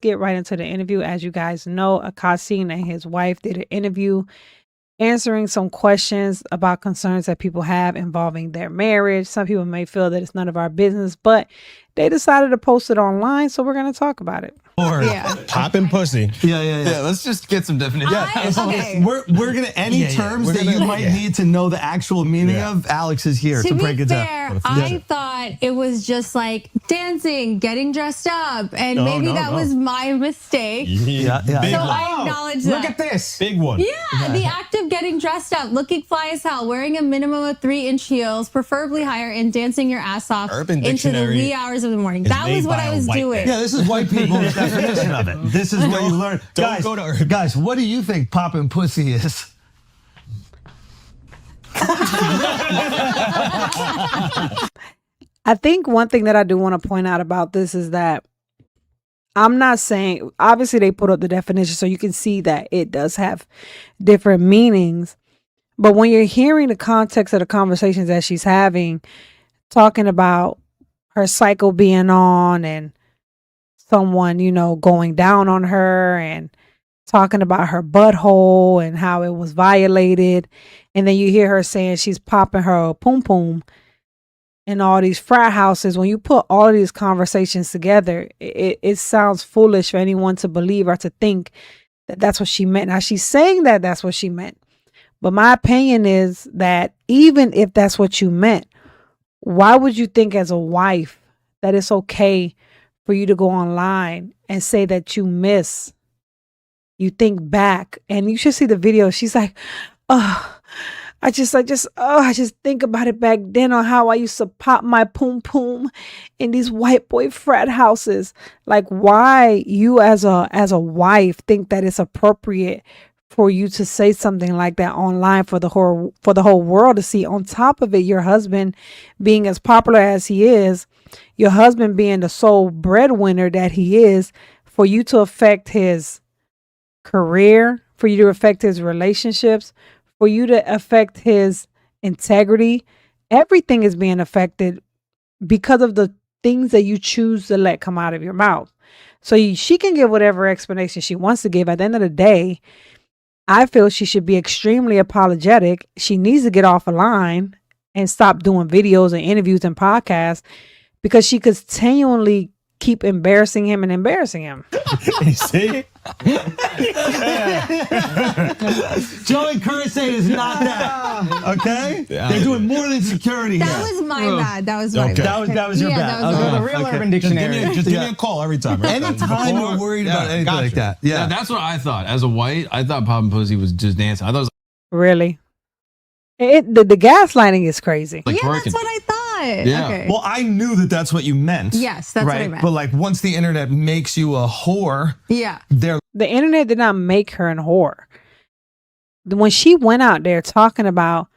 get right into the interview. As you guys know, Akaash Singh and his wife did an interview answering some questions about concerns that people have involving their marriage. Some people may feel that it's none of our business, but they decided to post it online, so we're going to talk about it. Or popping pussy. Yeah, let's just get some definition. Okay. We're gonna any terms that you might need to know the actual meaning of. Alex is here to break it down. I thought it was just like dancing, getting dressed up, and maybe that was my mistake. So I acknowledge that. Look at this. Big one. Yeah, the act of getting dressed up, looking fly as hell, wearing a minimum of 3-inch heels, preferably higher, and dancing your ass off into the wee hours of the morning. That was what I was doing. Yeah, this is white people's definition of it. This is what you learn. Guys, what do you think popping pussy is? I think one thing that I do want to point out about this is that I'm not saying, obviously they put up the definition so you can see that it does have different meanings. But when you're hearing the context of the conversations that she's having, talking about her cycle being on and someone, going down on her and talking about her butthole and how it was violated. And then you hear her saying she's popping her poom poom in all these frat houses. When you put all of these conversations together, it sounds foolish for anyone to believe or to think that that's what she meant. Now she's saying that that's what she meant. But my opinion is that even if that's what you meant, why would you think as a wife that it's okay for you to go online and say that you think back? And you should see the video. She's like, I just think about it back then on how I used to pop my poom poom in these white boy frat houses. Like, why you as a wife think that it's appropriate for you to say something like that online for the whole world to see? On top of it, your husband being as popular as he is, your husband being the sole breadwinner that he is, for you to affect his career, for you to affect his relationships, for you to affect his integrity, everything is being affected because of the things that you choose to let come out of your mouth. So she can give whatever explanation she wants to give. At the end of the day, I feel she should be extremely apologetic. She needs to get off a line and stop doing videos and interviews and podcasts, because she continually keep embarrassing him. You see? Joe and Curtis say it's not that. Okay? They're doing more than security. That was my bad. That was my bad. That was your bad. That was the real Urban Dictionary. Just give me a call every time. Right? Anytime we're worried about anything like that. Yeah, that's what I thought. As a white, I thought popping pussy was just dancing. I thought it was really. The gaslighting is crazy. That's what I thought. Yeah. Okay. Well, I knew that that's what you meant. Yes, that's what I meant. But like, once the internet makes you a whore, the internet did not make her a whore. When she went out there talking about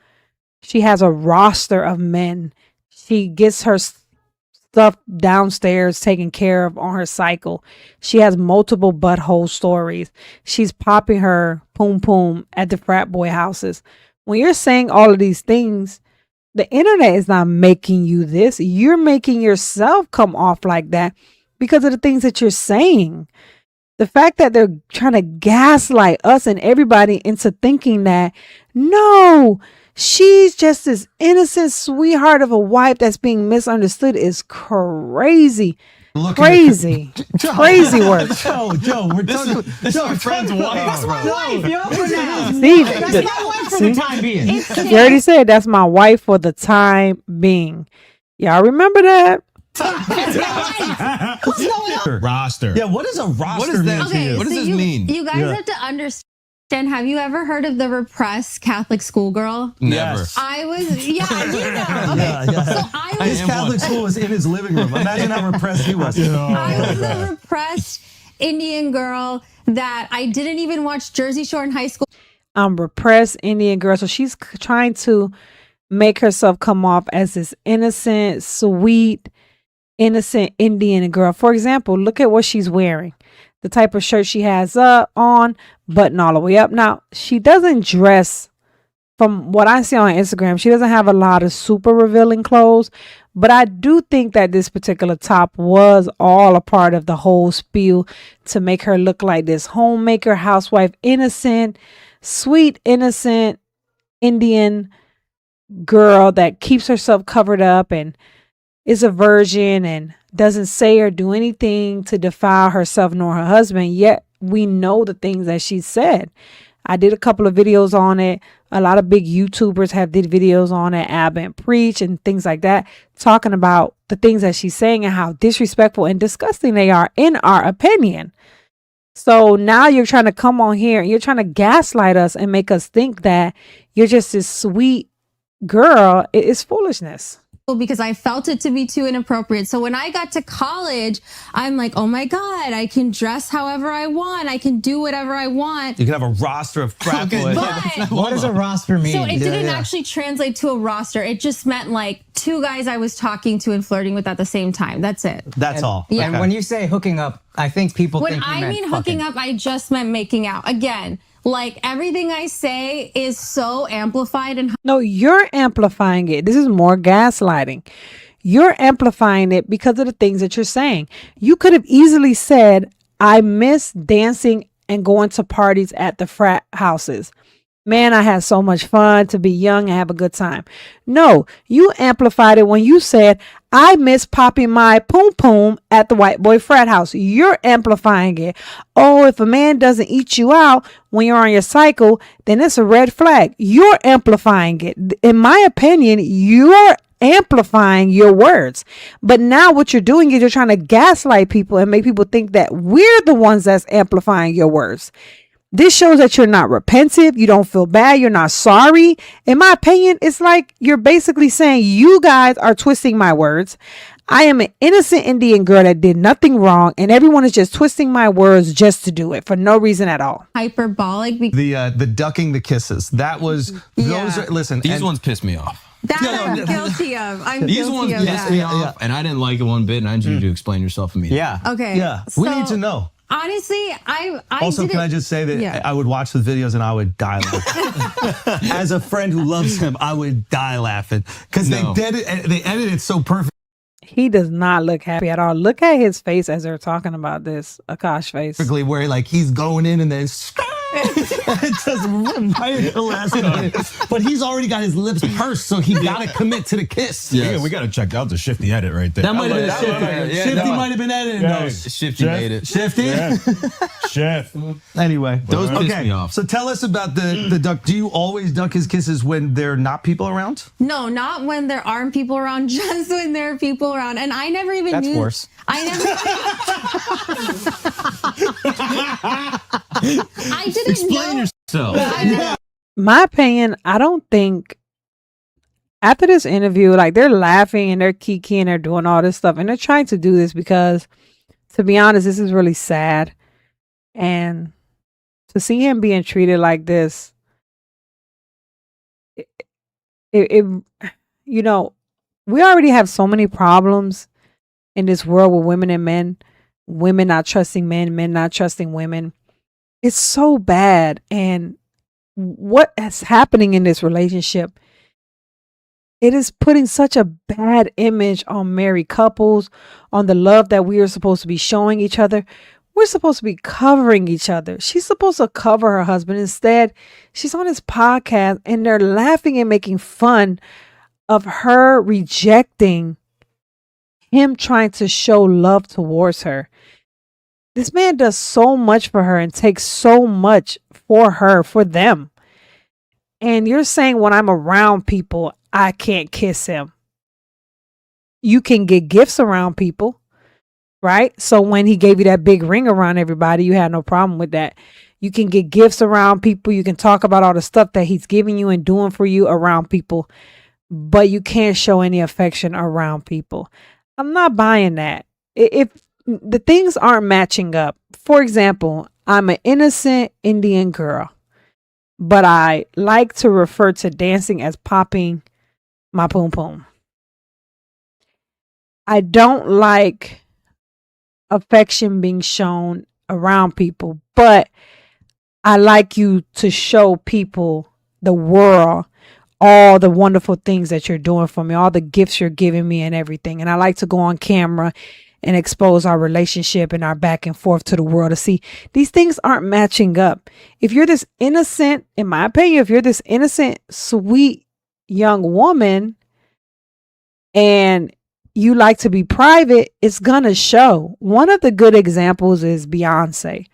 she has a roster of men, she gets her stuff downstairs taken care of on her cycle. She has multiple butthole stories. She's popping her poom poom at the frat boy houses. When you're saying all of these things, the internet is not making you this. You're making yourself come off like that because of the things that you're saying. The fact that they're trying to gaslight us and everybody into thinking that, no, she's just this innocent sweetheart of a wife that's being misunderstood is crazy. Crazy work. Joe, we're talking. This is my friend's wife. That's my wife, yo. That's my wife for the time being. You already said that's my wife for the time being. Y'all remember that? What's going on? Roster. Yeah, what does a roster What does that mean to you? What does this mean? You guys have to understand. Have you ever heard of the repressed Catholic schoolgirl? Never. Yes. I was, you know. Okay. So I was. His Catholic school was in his living room. Imagine how repressed he was. I was a repressed Indian girl that I didn't even watch Jersey Shore in high school. Repressed Indian girl. So she's trying to make herself come off as this innocent, sweet, innocent Indian girl. For example, look at what she's wearing. The type of shirt she has on, button all the way up. Now, she doesn't dress, from what I see on Instagram, she doesn't have a lot of super revealing clothes, But I do think that this particular top was all a part of the whole spiel to make her look like this homemaker, housewife, innocent, sweet, innocent Indian girl that keeps herself covered up and is a virgin and doesn't say or do anything to defile herself nor her husband. Yet we know the things that she said. I did a couple of videos on it. A lot of big YouTubers have did videos on it, Ab and Preach and things like that, talking about the things that she's saying and how disrespectful and disgusting they are, in our opinion. So now you're trying to come on here and you're trying to gaslight us and make us think that you're just this sweet girl. It is foolishness. Because I felt it to be too inappropriate. So when I got to college, I'm like, oh my God, I can dress however I want. I can do whatever I want. You can have a roster of frat boys. What does a roster mean? So it didn't actually translate to a roster. It just meant like 2 guys I was talking to and flirting with at the same time. That's it. That's all. Yeah. And when you say hooking up, I think people When think you I meant mean fucking. hooking up, I just meant making out. Again, like everything I say is so amplified and No, you're amplifying it. This is more gaslighting. You're amplifying it because of the things that you're saying. You could have easily said, I miss dancing and going to parties at the frat houses. Man, I had so much fun to be young and have a good time. No, you amplified it when you said, I miss popping my poom poom at the white boy frat house. You're amplifying it. Oh, if a man doesn't eat you out when you're on your cycle, then it's a red flag. You're amplifying it. In my opinion, you're amplifying your words. But now what you're doing is you're trying to gaslight people and make people think that we're the ones that's amplifying your words. This shows that you're not repentive. You don't feel bad. You're not sorry. In my opinion, it's like you're basically saying you guys are twisting my words. I am an innocent Indian girl that did nothing wrong, and everyone is just twisting my words just to do it for no reason at all. hyperbolic. The ducking the kisses. That was those. Are, listen, These and- ones pissed me off. That I'm guilty of. I'm These guilty ones of pissed that. me off, and I didn't like it one bit. And I need you to explain yourself immediately. Yeah. Okay. Yeah, we so, need to know. Honestly, I Also, didn't, can I just say that Yeah. I would watch the videos and I would die laughing. As a friend who loves him, I would die laughing because No. they edited it so perfect. He does not look happy at all. Look at his face as they're talking about this. Akash face. Where like he's going in and then it doesn't right at the last minute. But he's already got his lips pursed, so he gotta commit to the kiss. Yes. Yeah, we gotta check out the Shifty edit right there. That might have been that Shifty. might have- yeah, Shifty that- might have been editing those. Shifty made it. Shifty? Chef. Anyway. Those pissed me off. So tell us about the duck. Do you always duck his kisses when there are not people around? No, not when there aren't people around, just when there are people around. And I never even That's knew. worse. I didn't Explain know. yourself. My opinion, I don't think after this interview, like they're laughing and they're kikiing, they're doing all this stuff, and they're trying to do this because, to be honest, this is really sad. And to see him being treated like this, it you know, we already have so many problems in this world with women and men, women not trusting men, men not trusting women. It's so bad. And what is happening in this relationship, it is putting such a bad image on married couples, on the love that we are supposed to be showing each other. We're supposed to be covering each other. She's supposed to cover her husband. Instead, she's on his podcast and they're laughing and making fun of her rejecting him trying to show love towards her. This man does so much for her and takes so much for her, for them. And you're saying when I'm around people, I can't kiss him. You can get gifts around people, right? So when he gave you that big ring around everybody, you had no problem with that. You can get gifts around people. You can talk about all the stuff that he's giving you and doing for you around people, but you can't show any affection around people. I'm not buying that. If the things aren't matching up, for example, I'm an innocent Indian girl, but I like to refer to dancing as popping my poom poom. I don't like affection being shown around people, but I like you to show people, the world, all the wonderful things that you're doing for me, all the gifts you're giving me and everything. And I like to go on camera and expose our relationship and our back and forth to the world to see these things aren't matching up. If you're this innocent, in my opinion, if you're this innocent, sweet young woman and you like to be private, it's gonna show. One of the good examples is Beyonce.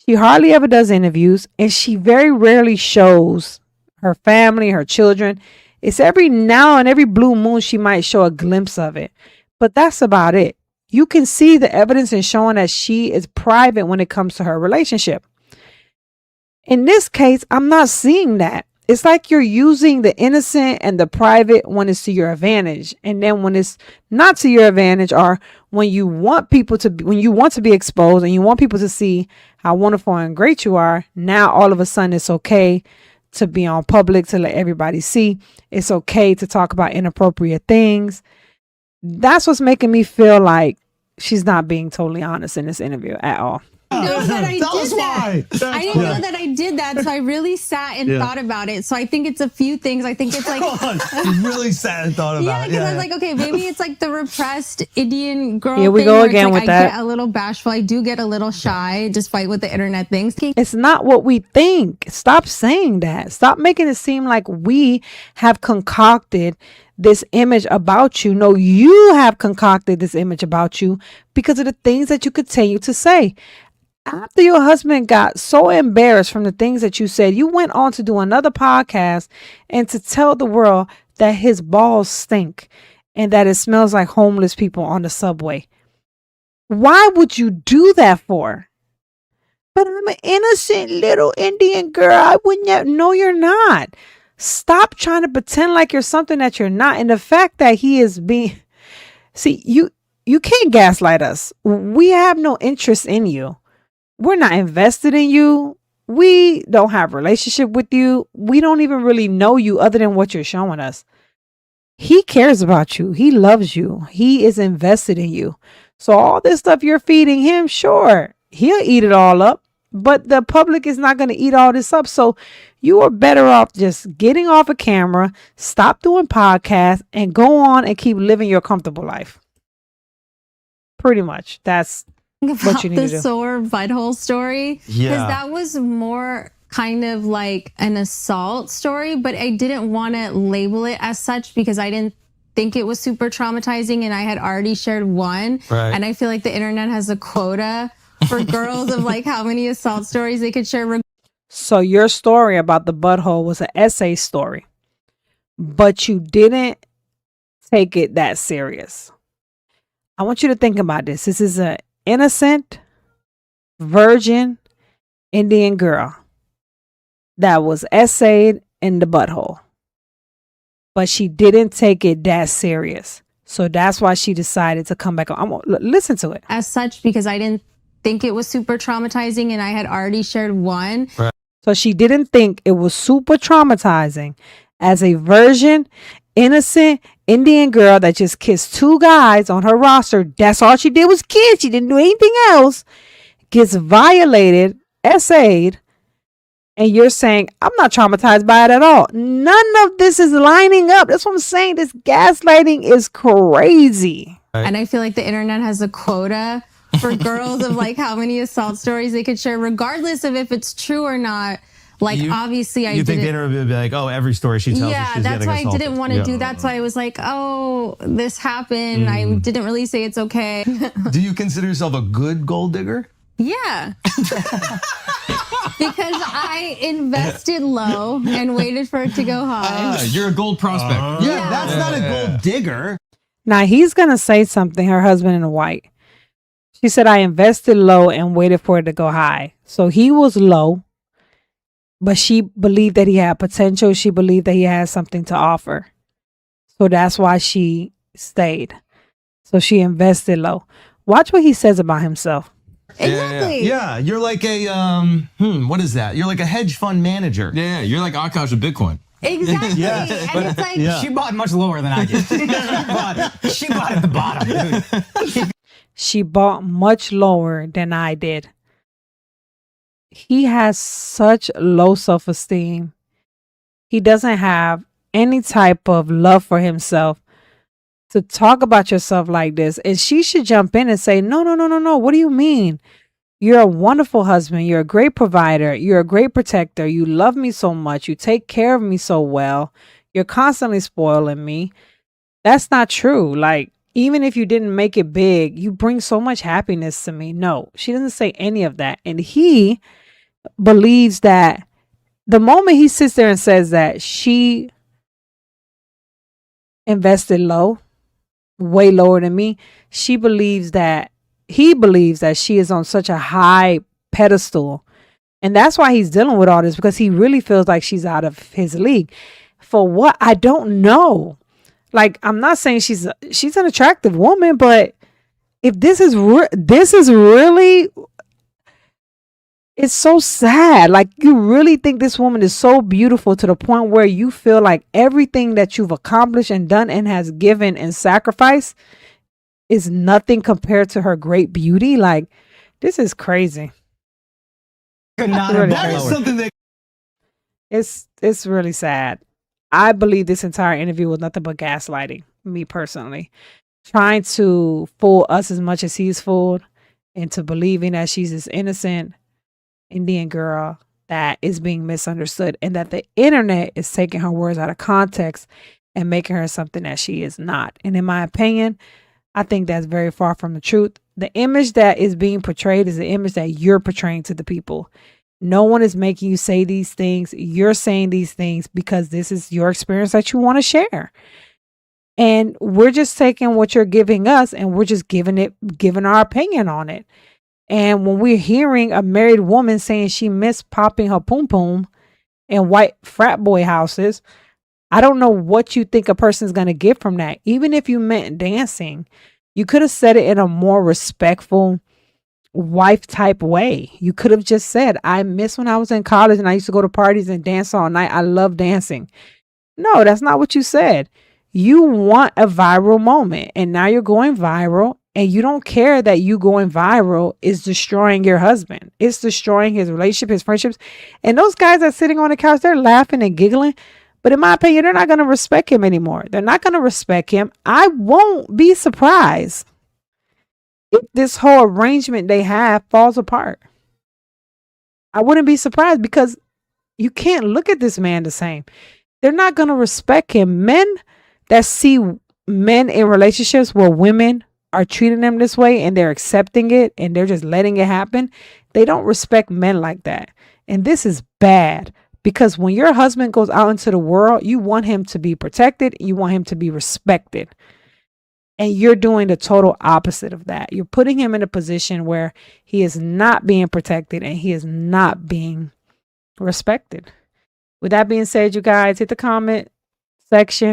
She hardly ever does interviews, and she very rarely shows her family, her children. It's every now and every blue moon she might show a glimpse of it, but that's about it. You can see the evidence in showing that she is private when it comes to her relationship. In this case, I'm not seeing that. It's like you're using the innocent and the private when it's to your advantage. And then when it's not to your advantage, or when you want people to be, when you want to be exposed and you want people to see how wonderful and great you are, now all of a sudden it's okay to be on public, to let everybody see. It's okay to talk about inappropriate things. That's what's making me feel like she's not being totally honest in this interview at all. Know that I Tell us did that. why. I didn't know that I did that, so I really sat and thought about it. So I think it's a few things. I think it's like You really sat and thought about it. because I was like, okay, maybe it's like the repressed Indian girl. Here we thing go where it's again like with I that. get a little bashful. I do get a little shy, despite what the internet thinks. It's not what we think. Stop saying that. Stop making it seem like we have concocted this image about you. No, you have concocted this image about you because of the things that you continue to say. After your husband got so embarrassed from the things that you said, you went on to do another podcast and to tell the world that his balls stink and that it smells like homeless people on the subway. Why would you do that for? But I'm an innocent little Indian girl. I wouldn't have. No, you're not. Stop trying to pretend like you're something that you're not. And the fact that he is being, see, you can't gaslight us. We have no interest in you. We're not invested in you. We don't have a relationship with you. We don't even really know you other than what you're showing us. He cares about you. He loves you. He is invested in you. So all this stuff you're feeding him, sure, he'll eat it all up, but the public is not going to eat all this up. So you are better off just getting off a camera, stop doing podcasts, and go on and keep living your comfortable life. Pretty much. That's what you need the to do. sore butthole story, because Yeah. that was more kind of like an assault story, but I didn't want to label it as such because I didn't think it was super traumatizing, and I had already shared one. Right. And I feel like the internet has a quota for girls of like how many assault stories they could share. So your story about the butthole was an essay story, but you didn't take it that serious. I want you to think about this. This is an innocent, virgin Indian girl that was essayed in the butthole, but she didn't take it that serious. So that's why she decided to come back. Listen to it. As such, because I didn't think it was super traumatizing, and I had already shared one. So she didn't think it was super traumatizing as a virgin, innocent Indian girl that just kissed two guys on her roster. That's all she did was kiss. She didn't do anything else. Gets violated, essayed, and you're saying, I'm not traumatized by it at all. None of this is lining up. That's what I'm saying. This gaslighting is crazy. And I feel like the internet has a quota for girls of like how many assault stories they could share, regardless of if it's true or not. Like, obviously, You think the internet would be like, oh, every story she tells yeah, she's that's getting why assaulted. I didn't want to do that. So I was like, oh, this happened. I didn't really say it's okay. Do you consider yourself a good gold digger? Yeah. Because I invested low and waited for it to go high. You're a gold prospect. Yeah, that's not a gold digger. Now he's going to say something, her husband in white. She said, I invested low and waited for it to go high. So he was low, but she believed that he had potential. She believed that he had something to offer. So that's why she stayed. So she invested low. Watch what he says about himself. Exactly. Yeah, you're like a, what is that? You're like a hedge fund manager. Yeah, you're like Akaash with Bitcoin. Exactly. Yeah. And it's like, She bought much lower than I did. she bought at the bottom. She bought much lower than I did. He has such low self-esteem. he doesn't have any type of love for himself to talk about yourself like this. And she should jump in and say, no, no, no, no, no. What do you mean? You're a wonderful husband. You're a great provider. You're a great protector. You love me so much. You take care of me so well. You're constantly spoiling me. That's not true. Like, even if you didn't make it big, you bring so much happiness to me. No, she doesn't say any of that. And he believes that the moment he sits there and says that she invested low, way lower than me, he believes that she is on such a high pedestal. And that's why he's dealing with all this, because he really feels like she's out of his league. For what? I don't know. Like, I'm not saying she's an attractive woman, but if this is really, it's so sad. Like, you really think this woman is so beautiful to the point where you feel like everything that you've accomplished and done and has given and sacrificed is nothing compared to her great beauty. Like, this is crazy. Could not Really have been That is lower. something that It's really sad. I believe this entire interview was nothing but gaslighting, me personally. Trying to fool us as much as he's fooled into believing that she's this innocent Indian girl that is being misunderstood, and that the internet is taking her words out of context and making her something that she is not. And in my opinion, I think that's very far from the truth. The image that is being portrayed is the image that you're portraying to the people. No one is making you say these things. You're saying these things because this is your experience that you want to share. And we're just taking what you're giving us and we're just giving our opinion on it. And when we're hearing a married woman saying she missed popping her poom poom in white frat boy houses, I don't know what you think a person's going to get from that. Even if you meant dancing, you could have said it in a more respectful wife type way. You could have just said, I miss when I was in college and I used to go to parties and dance all night. I love dancing. No, that's not what you said. You want a viral moment, and now you're going viral, and you don't care that you going viral is destroying your husband. It's destroying his relationship, his friendships. And those guys that are sitting on the couch, they're laughing and giggling. But in my opinion, they're not going to respect him anymore. They're not going to respect him. I won't be surprised if this whole arrangement they have falls apart. I wouldn't be surprised, because you can't look at this man the same. They're not going to respect him. Men that see men in relationships where women are treating them this way and they're accepting it and they're just letting it happen, they don't respect men like that. And this is bad, because when your husband goes out into the world, you want him to be protected. You want him to be respected. And you're doing the total opposite of that. You're putting him in a position where he is not being protected and he is not being respected. With that being said, you guys, hit the comment section